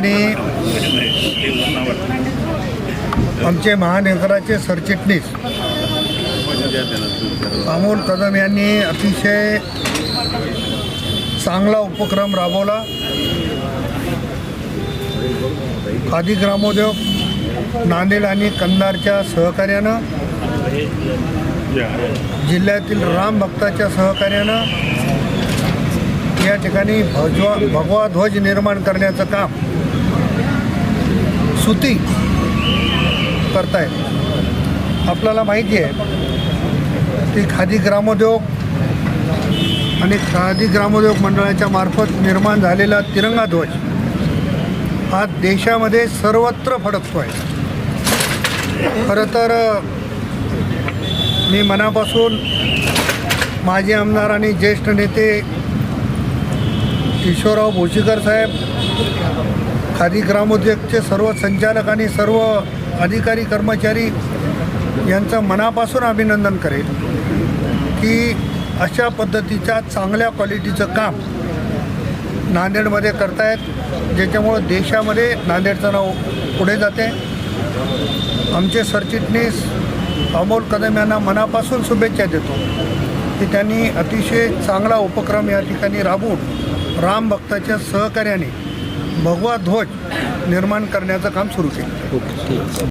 ठिकाणी आमचे महानगराचे सरचिटणीस अमोल कदम यांनी अतिशय चांगला उपक्रम राबवला। खादी ग्रामोद्योग नांदेड आणि कंधारच्या सहकार्यानं, जिल्ह्यातील राम भक्ताच्या सहकार्यानं या ठिकाणी भगवा ध्वज निर्माण करण्याचं काम सुती करतायत। आपल्याला माहिती आहे की खादी ग्रामोद्योग आणि खादी ग्रामोद्योग मंडळाच्या मार्फत निर्माण झालेला तिरंगा ध्वज हा देशामध्ये सर्वत्र फडकतो आहे। खरं तर मी मनापासून माजी आमदार आणि ज्येष्ठ नेते किशोरराव भोशीकर साहेब, खादी ग्रामोद्योगचे सर्व संचालक आणि सर्व अधिकारी कर्मचारी यांचं मनापासून अभिनंदन करेल की अशा पद्धतीच्या चांगल्या क्वालिटीचं काम नांदेडमध्ये करतायत, ज्याच्यामुळं देशामध्ये नांदेडचं नाव पुढे जाते। आमचे सरचिटणीस अमोल कदम यांना मनापासून शुभेच्छा देतो की त्यांनी अतिशय चांगला उपक्रम या ठिकाणी राबवून राम भक्ताच्या सहकार्याने भगवा ध्वज निर्माण करण्याचं काम सुरू केलं।